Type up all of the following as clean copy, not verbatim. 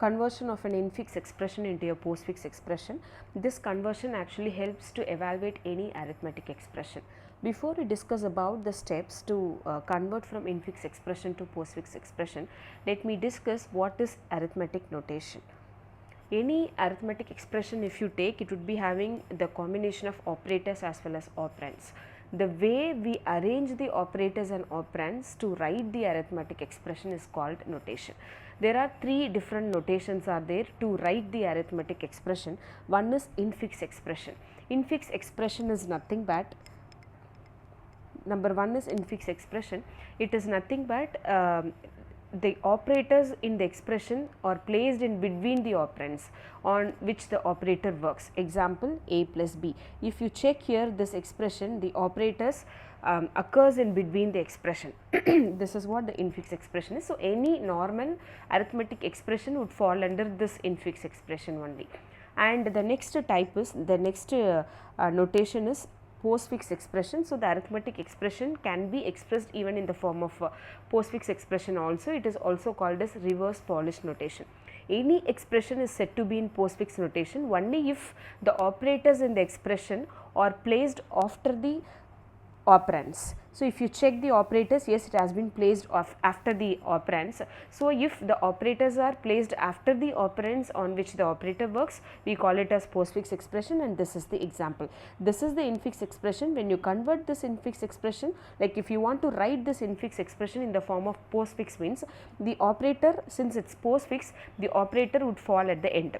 conversion of an infix expression into a postfix expression. This conversion actually helps to evaluate any arithmetic expression. Before we discuss about the steps to convert from infix expression to postfix expression, let me discuss what is arithmetic notation. Any arithmetic expression if you take, it would be having the combination of operators as well as operands. The way we arrange the operators and operands to write the arithmetic expression is called notation. There are three different notations are there to write the arithmetic expression. One is infix expression. Infix expression is nothing but, number one is infix expression. It is nothing but the operators in the expression are placed in between the operands on which the operator works. Example, a plus b. If you check here this expression, the operators occurs in between the expression. This is what the infix expression is. So, any normal arithmetic expression would fall under this infix expression only. And the next type is, the next notation is postfix expression. So, the arithmetic expression can be expressed even in the form of postfix expression also. It is also called as reverse Polish notation. Any expression is said to be in postfix notation only if the operators in the expression are placed after the operands. So, if you check the operators, yes, it has been placed after the operands. So, if the operators are placed after the operands on which the operator works, we call it as postfix expression, and this is the example. This is the infix expression. When you convert this infix expression, like if you want to write this infix expression in the form of postfix, means the operator, since it is postfix, the operator would fall at the end.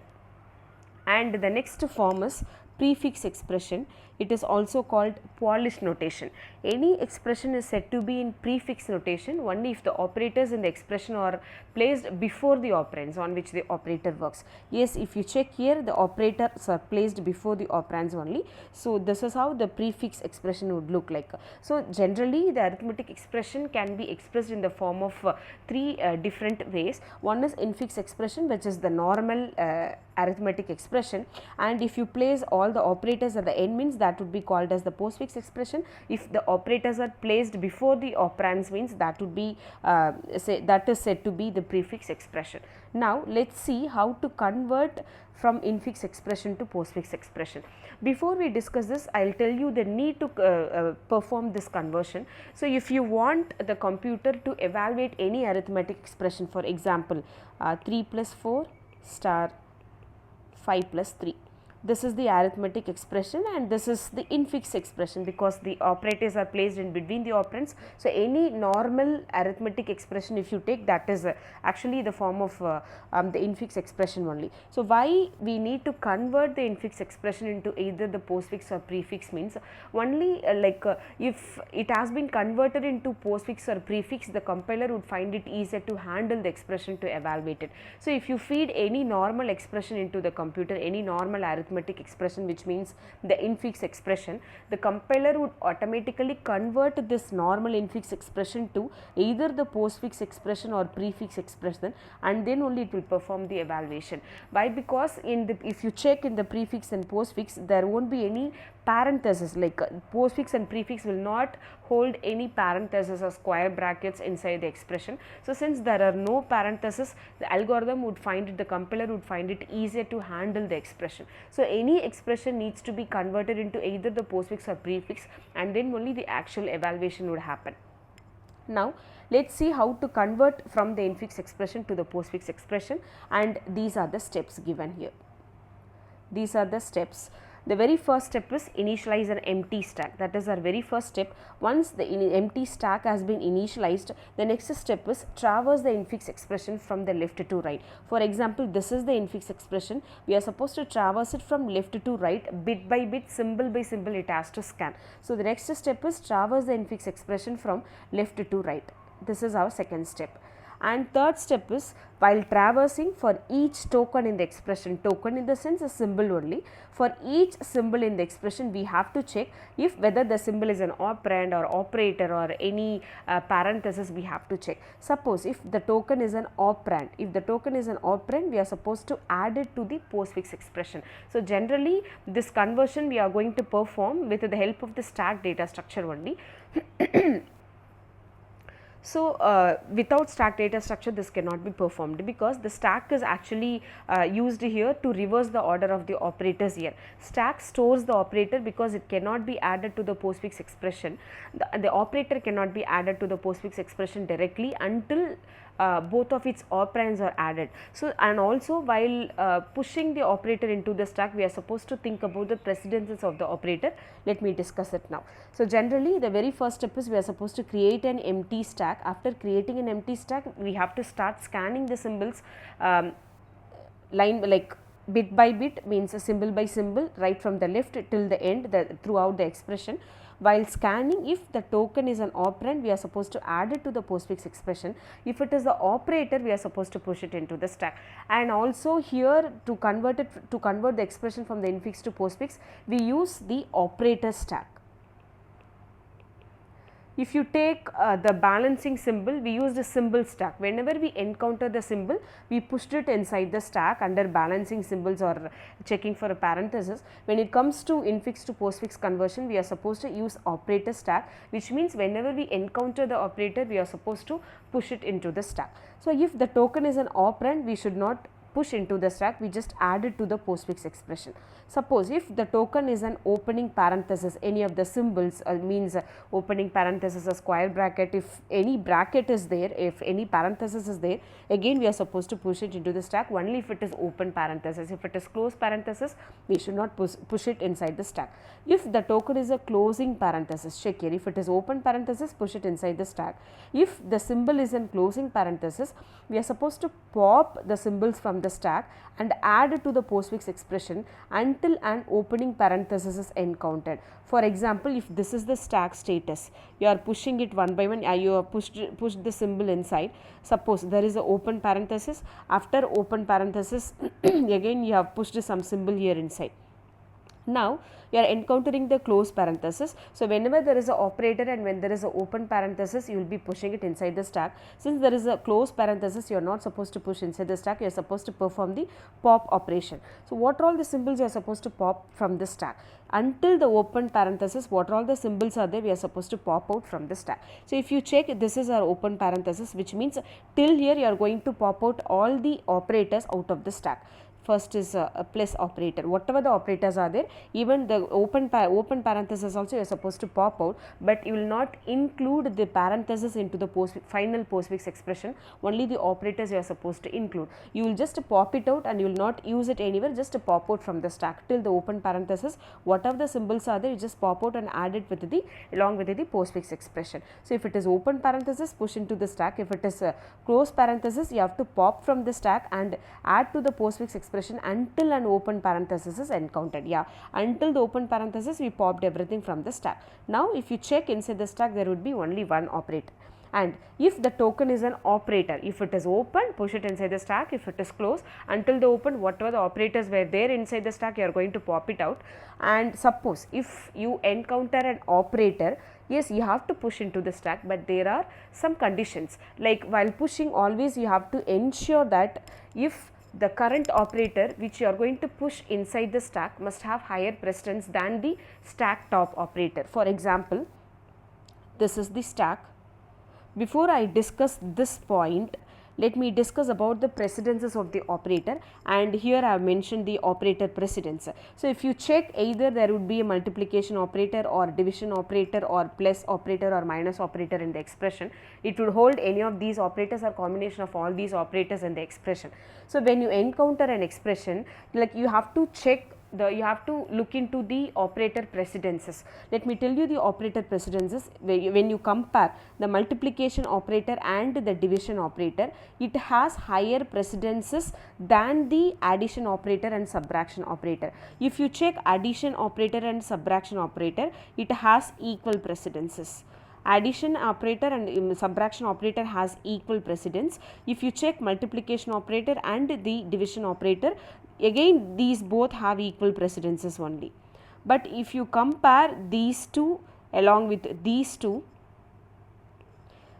And the next form is prefix expression. It is also called Polish notation. Any expression is said to be in prefix notation only if the operators in the expression are placed before the operands on which the operator works. Yes, if you check here, the operators are placed before the operands only. So, this is how the prefix expression would look like. So, generally the arithmetic expression can be expressed in the form of three different ways. One is infix expression, which is the normal arithmetic expression, and if you place all the operators at the end, means that would be called as the postfix expression. If the operators are placed before the operands, means that would be that is said to be the prefix expression. Now, let us see how to convert from infix expression to postfix expression. Before we discuss this, I will tell you the need to perform this conversion. So, if you want the computer to evaluate any arithmetic expression, for example, 3 plus 4 star 5 plus 3. This is the arithmetic expression, and this is the infix expression because the operators are placed in between the operands. So, any normal arithmetic expression if you take, that is actually the form of the infix expression only. So, why we need to convert the infix expression into either the postfix or prefix means only if it has been converted into postfix or prefix, the compiler would find it easier to handle the expression to evaluate it. So, if you feed any normal expression into the computer, any normal arithmetic expression, which means the infix expression, the compiler would automatically convert this normal infix expression to either the postfix expression or prefix expression, and then only it will perform the evaluation. Why? Because in the, if you check in the prefix and postfix, there won't be any parenthesis, like postfix and prefix will not hold any parenthesis or square brackets inside the expression. So, since there are no parenthesis, the algorithm would find it, the compiler would find it easier to handle the expression. So, any expression needs to be converted into either the postfix or prefix, and then only the actual evaluation would happen. Now, let us see how to convert from the infix expression to the postfix expression, and these are the steps given here. These are the steps. The very first step is initialize an empty stack. That is our very first step. Once the empty stack has been initialized, the next step is traverse the infix expression from the left to right. For example, this is the infix expression. We are supposed to traverse it from left to right, bit by bit, symbol by symbol it has to scan. So, the next step is traverse the infix expression from left to right. This is our second step. And third step is, while traversing, for each token in the expression, token in the sense a symbol only, for each symbol in the expression we have to check if whether the symbol is an operand or operator or any parenthesis we have to check. Suppose if the token is an operand, we are supposed to add it to the postfix expression. So, generally this conversion we are going to perform with the help of the stack data structure only. So, without stack data structure this cannot be performed, because the stack is actually used here to reverse the order of the operators here. Stack stores the operator because it cannot be added to the postfix expression. The operator cannot be added to the postfix expression directly until both of its operands are added. So, and also while pushing the operator into the stack, we are supposed to think about the precedences of the operator. Let me discuss it now. So, generally the very first step is we are supposed to create an empty stack. After creating an empty stack, we have to start scanning the symbols line, like bit by bit, means symbol by symbol, right from the left till the end, throughout the expression. While scanning, if the token is an operand, we are supposed to add it to the postfix expression. If it is the operator, we are supposed to push it into the stack. And also here, to convert the expression from the infix to postfix, we use the operator stack. If you take the balancing symbol, we use the symbol stack. Whenever we encounter the symbol, we pushed it inside the stack under balancing symbols or checking for a parenthesis. When it comes to infix to postfix conversion, we are supposed to use operator stack, which means whenever we encounter the operator, we are supposed to push it into the stack. So, if the token is an operand, we should not push into the stack, we just add it to the postfix expression. Suppose if the token is an opening parenthesis, any of the symbols means opening parenthesis, a square bracket, if any bracket is there, if any parenthesis is there, again we are supposed to push it into the stack only if it is open parenthesis. If it is closed parenthesis, we should not push it inside the stack. If the token is a closing parenthesis, check here, if it is open parenthesis, push it inside the stack. If the symbol is in closing parenthesis, we are supposed to pop the symbols from the stack and add it to the postfix expression until an opening parenthesis is encountered. For example, if this is the stack status, you are pushing it one by one, you have pushed the symbol inside. Suppose there is an open parenthesis, after open parenthesis again you have pushed some symbol here inside. Now, you are encountering the close parenthesis. So, whenever there is an operator and when there is an open parenthesis, you will be pushing it inside the stack. Since there is a close parenthesis, you are not supposed to push inside the stack, you are supposed to perform the pop operation. So, what are all the symbols you are supposed to pop from the stack? Until the open parenthesis, what are all the symbols are there, we are supposed to pop out from the stack. So, if you check, this is our open parenthesis, which means till here you are going to pop out all the operators out of the stack. First is a plus operator, whatever the operators are there, even the open parenthesis also you are supposed to pop out, but you will not include the parenthesis into the final postfix expression, only the operators you are supposed to include. You will just pop it out and you will not use it anywhere, just pop out from the stack till the open parenthesis, whatever the symbols are there, you just pop out and add it with along with the postfix expression. So, if it is open parenthesis, push into the stack. If it is a close parenthesis, you have to pop from the stack and add to the postfix expression until an open parenthesis is encountered. Yeah, until the open parenthesis we popped everything from the stack. Now, if you check inside the stack, there would be only one operator. And if the token is an operator, if it is open, push it inside the stack. If it is closed, until the open, whatever the operators were there inside the stack, you are going to pop it out. And suppose if you encounter an operator, yes, you have to push into the stack, but there are some conditions, like while pushing, always you have to ensure that if the current operator which you are going to push inside the stack must have higher precedence than the stack top operator. For example, this is the stack. Before I discuss this point, let me discuss about the precedences of the operator, and here I have mentioned the operator precedence. So, if you check, either there would be a multiplication operator or division operator or plus operator or minus operator in the expression. It would hold any of these operators or combination of all these operators in the expression. So, when you encounter an expression, like you have to check you have to look into the operator precedences. Let me tell you the operator precedences. When you compare the multiplication operator and the division operator, it has higher precedences than the addition operator and subtraction operator. If you check addition operator and subtraction operator, it has equal precedences. Addition operator and subtraction operator has equal precedence. If you check multiplication operator and the division operator, again these both have equal precedences only. But if you compare these two along with these two,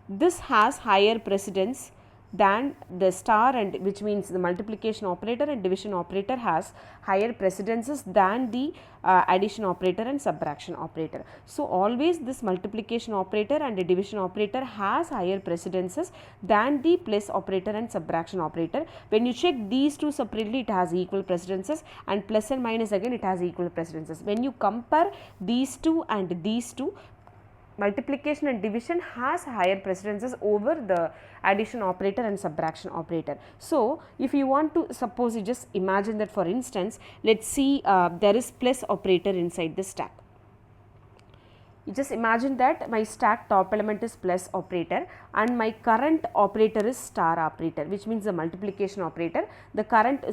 this has higher precedence then the star, and which means the multiplication operator and division operator has higher precedences than the addition operator and subtraction operator. So, always this multiplication operator and the division operator has higher precedences than the plus operator and subtraction operator. When you check these two separately, it has equal precedences, and plus and minus again it has equal precedences. When you compare these two and these two, multiplication and division has higher precedences over the addition operator and subtraction operator. So, if you want to, suppose you just imagine that, for instance, let us see there is plus operator inside the stack. You just imagine that my stack top element is plus operator and my current operator is star operator, which means the multiplication operator. The current,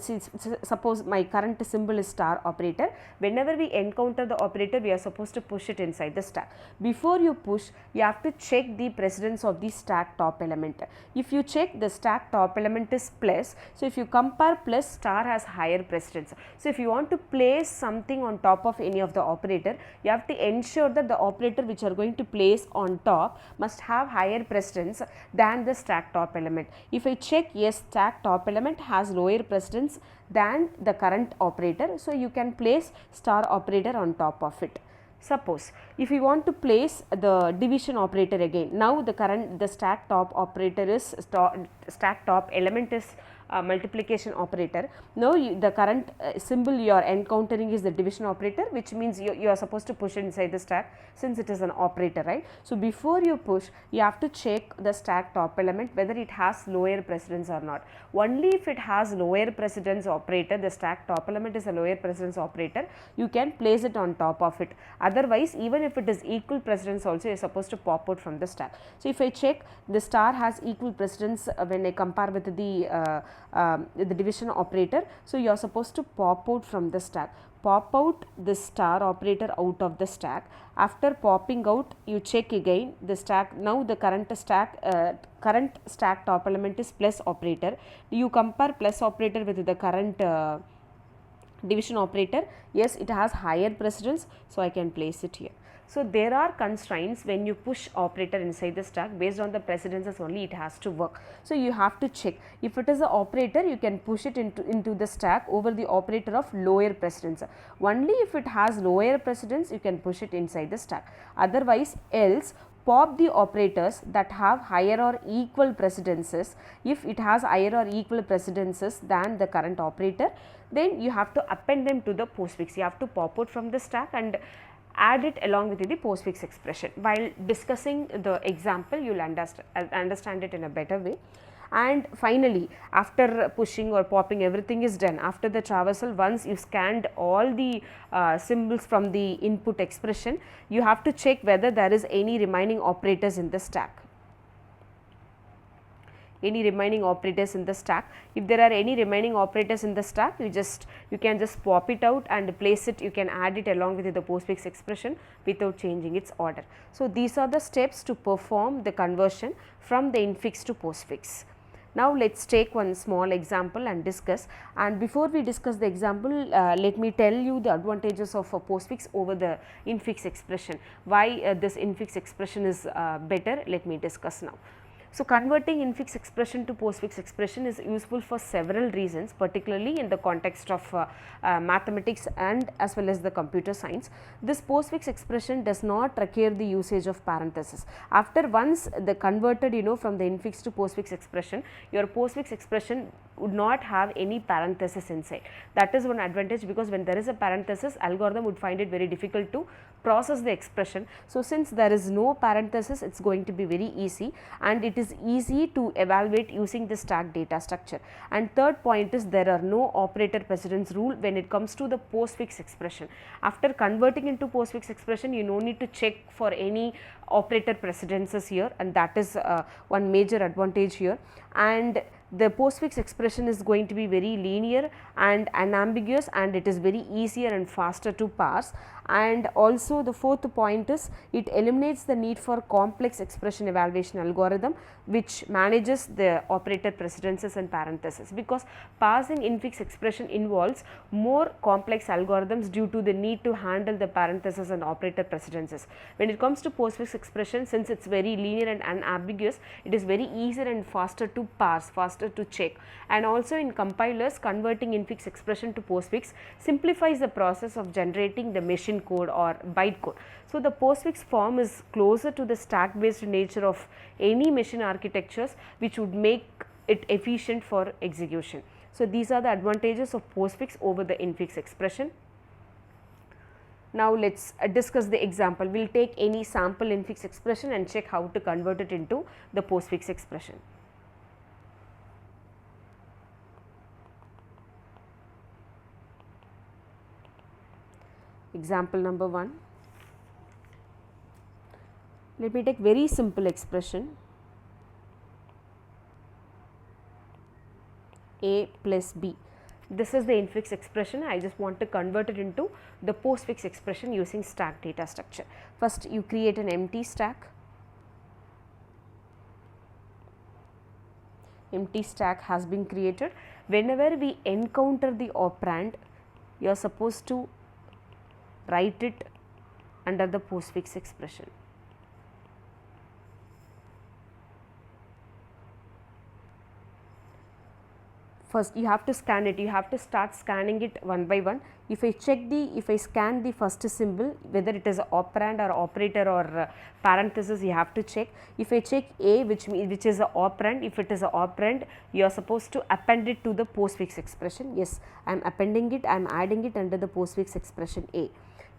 suppose my current symbol is star operator. Whenever we encounter the operator, we are supposed to push it inside the stack. Before you push, you have to check the precedence of the stack top element. If you check the stack top element is plus, so if you compare plus, star has higher precedence. So, if you want to place something on top of any of the operator, you have to ensure that the operator which are going to place on top must have higher precedence than the stack top element. If I check, yes, stack top element has lower precedence than the current operator, so you can place star operator on top of it. Suppose if you want to place the division operator again, now the stack top operator is stack top element is multiplication operator. Now the current symbol you are encountering is the division operator, which means you are supposed to push it inside the stack since it is an operator, right. So, before you push, you have to check the stack top element whether it has lower precedence or not. Only if it has lower precedence operator, the stack top element is a lower precedence operator, you can place it on top of it. Otherwise, even if it is equal precedence also, you are supposed to pop out from the stack. So, if I check, the star has equal precedence when I compare with the division operator. So, you are supposed to pop out from the stack. Pop out the star operator out of the stack. After popping out, you check again the stack. Now, the current stack top element is plus operator. You compare plus operator with the current division operator. Yes, it has higher precedence, so I can place it here. So, there are constraints when you push operator inside the stack. Based on the precedences only it has to work. So, you have to check, if it is an operator, you can push it into the stack over the operator of lower precedence. Only if it has lower precedence, you can push it inside the stack. Otherwise, else pop the operators that have higher or equal precedences. If it has higher or equal precedences than the current operator, then you have to append them to the postfix. You have to pop out from the stack and add it along with the postfix expression. While discussing the example, you will understand it in a better way. And finally, after pushing or popping, everything is done. After the traversal, once you scanned all the symbols from the input expression, you have to check whether there is any remaining operators in the stack. Any remaining operators in the stack. If there are any remaining operators in the stack, you can just pop it out and place it. You can add it along with the postfix expression without changing its order. So, these are the steps to perform the conversion from the infix to postfix. Now, let us take one small example and discuss, and before we discuss the example, let me tell you the advantages of a postfix over the infix expression. Why this infix expression is better, let me discuss now. So, converting infix expression to postfix expression is useful for several reasons, particularly in the context of mathematics and as well as the computer science. This postfix expression does not require the usage of parentheses. After once the converted from the infix to postfix expression, your postfix expression would not have any parenthesis inside. That is one advantage, because when there is a parenthesis, algorithm would find it very difficult to process the expression. So, since there is no parenthesis, it is going to be very easy, and it is easy to evaluate using the stack data structure. And third point is, there are no operator precedence rule when it comes to the postfix expression. After converting into postfix expression, you no need to check for any operator precedences here, and that is one major advantage here. And the postfix expression is going to be very linear and unambiguous, and it is very easier and faster to parse, And also the fourth point is it eliminates the need for complex expression evaluation algorithm which manages the operator precedences and parentheses, because parsing infix expression involves more complex algorithms due to the need to handle the parentheses and operator precedences. When it comes to postfix expression, since it is very linear and unambiguous, it is very easier and faster to parse, faster to check, and also in compilers converting infix expression to postfix simplifies the process of generating the machine code or byte code. So, the postfix form is closer to the stack based nature of any machine architectures, which would make it efficient for execution. So, these are the advantages of postfix over the infix expression. Now, let us discuss the example. We will take any sample infix expression and check how to convert it into the postfix expression. Example number 1. Let me take very simple expression A plus B. This is the infix expression. I just want to convert it into the postfix expression using stack data structure. First, you create an empty stack. Empty stack has been created. Whenever we encounter the operand, you are supposed to write it under the postfix expression. First, you have to scan it. You have to start scanning it one by one. If I scan the first symbol, whether it is an operand or operator or parenthesis, you have to check. If I check A, which is an operand, if it is an operand, you are supposed to append it to the postfix expression. Yes, I am appending it, I am adding it under the postfix expression A.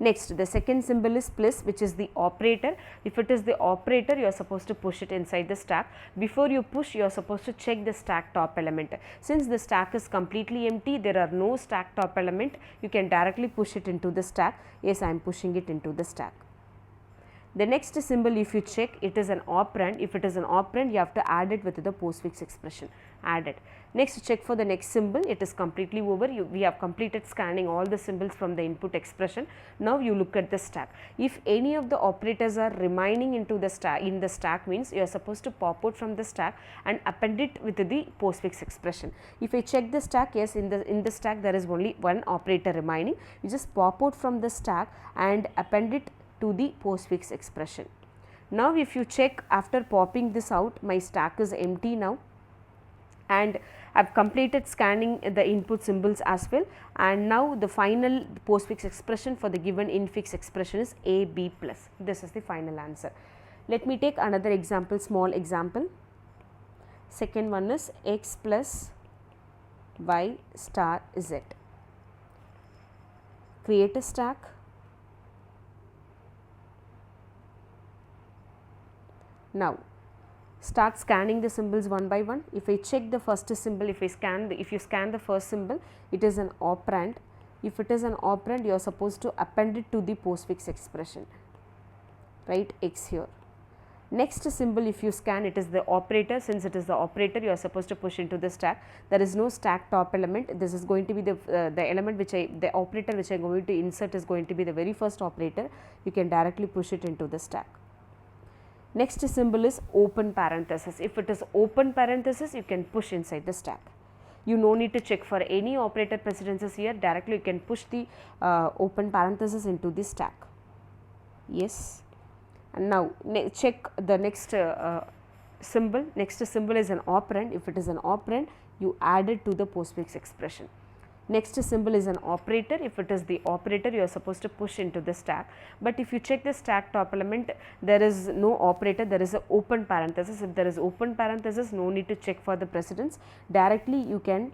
Next, the second symbol is plus, which is the operator. If it is the operator, you are supposed to push it inside the stack. Before you push, you are supposed to check the stack top element. Since the stack is completely empty, there are no stack top element, you can directly push it into the stack. Yes, I am pushing it into the stack. The next symbol, if you check, it is an operand. If it is an operand, you have to add it with the postfix expression. Add it. Next, check for the next symbol. It is completely over. We have completed scanning all the symbols from the input expression. Now, you look at the stack. If any of the operators are remaining into the stack, in the stack means you are supposed to pop out from the stack and append it with the postfix expression. If I check the stack, yes, in the stack there is only one operator remaining. You just pop out from the stack and append it to the postfix expression. Now, if you check after popping this out, my stack is empty now, and I have completed scanning the input symbols as well, and now the final postfix expression for the given infix expression is A B plus. This is the final answer. Let me take another example, small example. Second one is x plus y star z. Create a stack. Now, start scanning the symbols one by one. If I check the first symbol, if you scan the first symbol, it is an operand. If it is an operand, you are supposed to append it to the postfix expression. Write x here. Next symbol, if you scan, it is the operator. Since it is the operator, you are supposed to push into the stack. There is no stack top element. This is going to be the element the operator which I am going to insert is going to be the very first operator. You can directly push it into the stack. Next symbol is open parenthesis. If it is open parenthesis, you can push inside the stack. You no need to check for any operator precedences here. Directly you can push the open parenthesis into the stack. Yes. And now check the next symbol. Next symbol is an operand. If it is an operand, you add it to the postfix expression. Next symbol is an operator. If it is the operator, you are supposed to push into the stack. But if you check the stack top element, there is no operator, there is an open parenthesis. If there is open parenthesis, no need to check for the precedence. Directly you can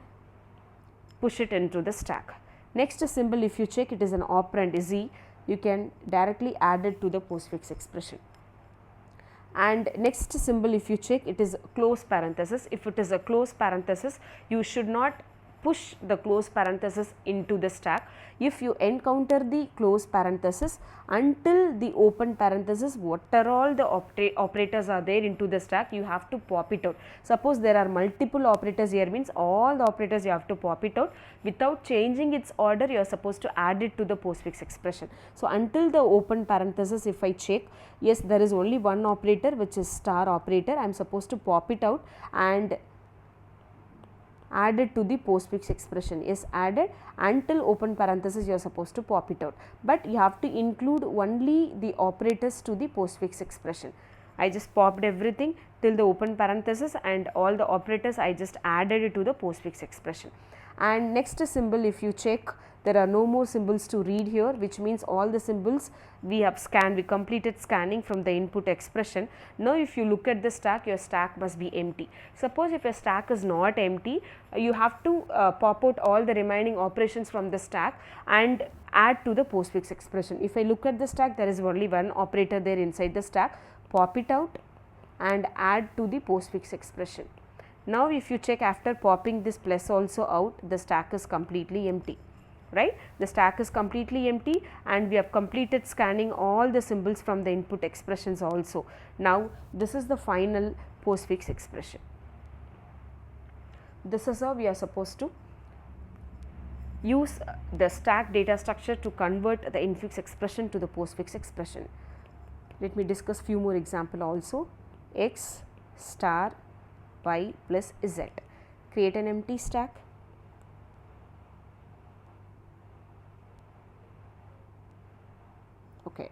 push it into the stack. Next symbol, if you check, it is an operand z, you can directly add it to the postfix expression. And next symbol, if you check, it is close parenthesis. If it is a close parenthesis, you should not push the close parenthesis into the stack. If you encounter the close parenthesis, until the open parenthesis, what are all the operators are there into the stack, you have to pop it out. Suppose there are multiple operators here, means all the operators you have to pop it out. Without changing its order, you are supposed to add it to the postfix expression. So, until the open parenthesis, if I check, yes, there is only one operator, which is star operator. I am supposed to pop it out and add it to the postfix expression. Is added. Until open parenthesis, you are supposed to pop it out, but you have to include only the operators to the postfix expression. I just popped everything till the open parenthesis, and all the operators I just added it to the postfix expression. And next symbol, if you check, there are no more symbols to read here, which means all the symbols we have scanned, we completed scanning from the input expression. Now, if you look at the stack, your stack must be empty. Suppose if your stack is not empty, you have to pop out all the remaining operations from the stack and add to the postfix expression. If I look at the stack, there is only one operator there inside the stack, pop it out and add to the postfix expression. Now, if you check, after popping this plus also out, the stack is completely empty, right. The stack is completely empty, and we have completed scanning all the symbols from the input expressions also. Now, this is the final postfix expression. This is how we are supposed to use the stack data structure to convert the infix expression to the postfix expression. Let me discuss few more example also. X star y plus z. Create an empty stack. Okay.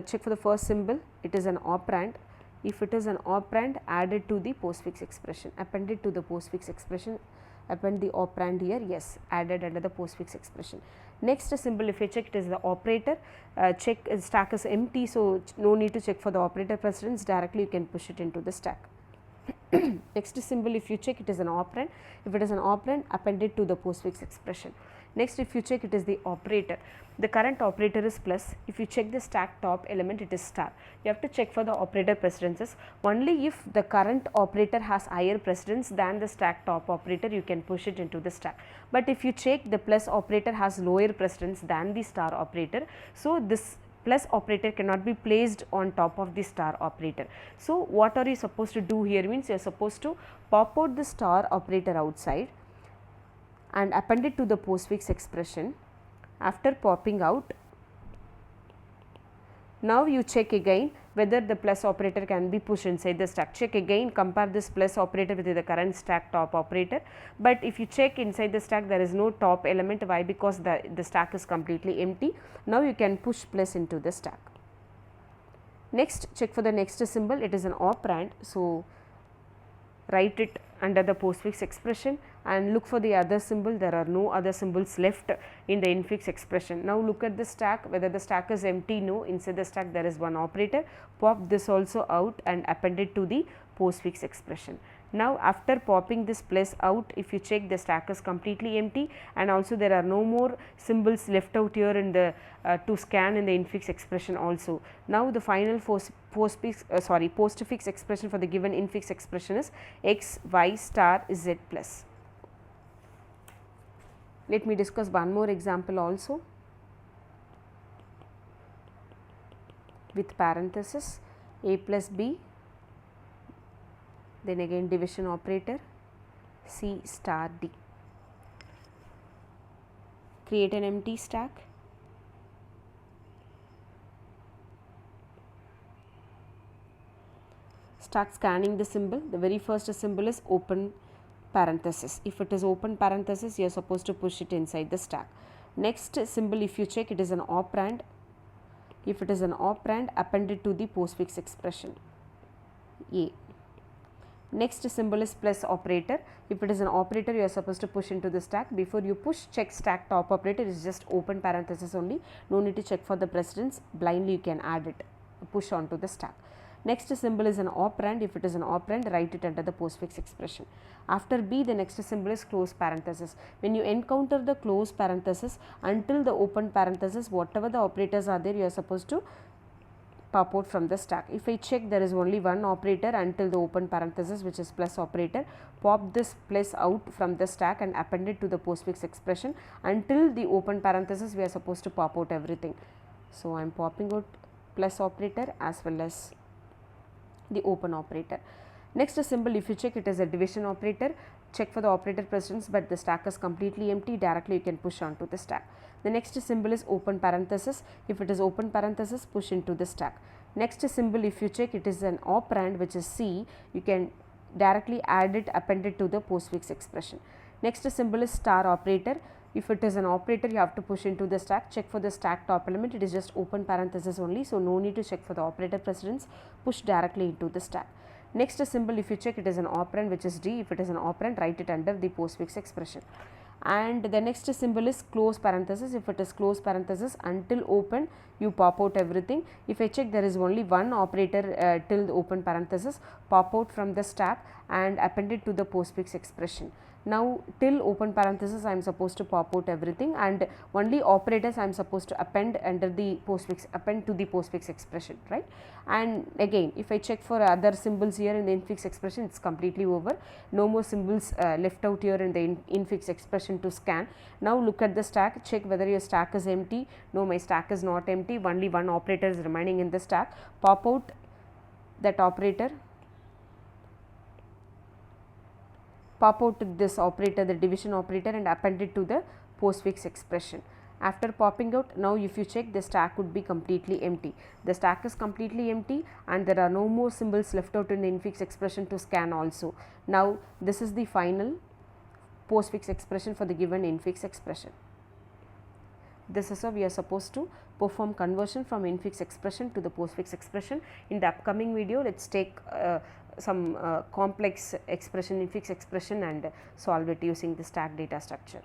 Check for the first symbol. It is an operand. If it is an operand, add it to the postfix expression. Append it to the postfix expression. Append the operand here. Yes, added under the postfix expression. Next symbol, if you check, it is the operator. Check stack is empty, so no need to check for the operator precedence. Directly you can push it into the stack. Next symbol, if you check, it is an operand. If it is an operand, append it to the postfix expression. Next, if you check, it is the operator. The current operator is plus. If you check the stack top element, it is star. You have to check for the operator precedences. Only if the current operator has higher precedence than the stack top operator, you can push it into the stack. But if you check, the plus operator has lower precedence than the star operator, so this plus operator cannot be placed on top of the star operator. So, what are you supposed to do here means, you are supposed to pop out the star operator outside and append it to the postfix expression. After popping out, now you check again whether the plus operator can be pushed inside the stack. Check again, compare this plus operator with the current stack top operator. But if you check inside the stack, there is no top element. Why? Because the stack is completely empty. Now you can push plus into the stack. Next, check for the next symbol. It is an operand. So, write it under the postfix expression and look for the other symbol. There are no other symbols left in the infix expression. Now, look at the stack, whether the stack is empty. No, inside the stack there is one operator. Pop this also out and append it to the postfix expression. Now, after popping this plus out, if you check, the stack is completely empty, and also there are no more symbols left out here in the to scan in the infix expression also. Now, the final postfix expression for the given infix expression is x y star z plus. Let me discuss one more example also with parenthesis a plus b, then again division operator c star d. Create an empty stack. Start scanning the symbol. The very first symbol is open parenthesis. If it is open parenthesis, you are supposed to push it inside the stack. Next symbol, if you check, it is an operand. If it is an operand, append it to the postfix expression A. Next symbol is plus operator. If it is an operator, you are supposed to push into the stack. Before you push, check stack top operator is just open parenthesis only. No need to check for the precedence. Blindly you can add it, push onto the stack. Next symbol is an operand. If it is an operand, write it under the postfix expression. After B, the next symbol is close parenthesis. When you encounter the close parenthesis, until the open parenthesis, whatever the operators are there, you are supposed to pop out from the stack. If I check, there is only one operator until the open parenthesis, which is plus operator. Pop this plus out from the stack and append it to the postfix expression. Until the open parenthesis, we are supposed to pop out everything. So, I am popping out plus operator as well as the open operator. Next symbol, if you check, it is a division operator. Check for the operator precedence, but the stack is completely empty. Directly you can push onto the stack. The next symbol is open parenthesis. If it is open parenthesis, push into the stack. Next symbol, if you check, it is an operand, which is C. You can directly add it, append it to the postfix expression. Next symbol is star operator. If it is an operator, you have to push into the stack. Check for the stack top element. It is just open parenthesis only, so no need to check for the operator precedence. Push directly into the stack. Next symbol, if you check, it is an operand, which is D. If it is an operand, write it under the postfix expression. And the next symbol is close parenthesis. If it is close parenthesis, until open, you pop out everything. If I check, there is only one operator till the open parenthesis. Pop out from the stack and append it to the postfix expression. Now, till open parenthesis, I am supposed to pop out everything, and only operators I am supposed to append under the postfix, append to the postfix expression, right? And again, if I check for other symbols here in the infix expression, it is completely over. No more symbols left out here in the infix expression to scan. Now, look at the stack, check whether your stack is empty. No, my stack is not empty, only one operator is remaining in the stack. Pop out that operator. Pop out this operator, the division operator, and append it to the postfix expression. After popping out, now if you check, the stack would be completely empty. The stack is completely empty and there are no more symbols left out in the infix expression to scan also. Now, this is the final postfix expression for the given infix expression. This is how we are supposed to perform conversion from infix expression to the postfix expression. In the upcoming video, let us take some complex expression, infix expression, and solve it using the stack data structure.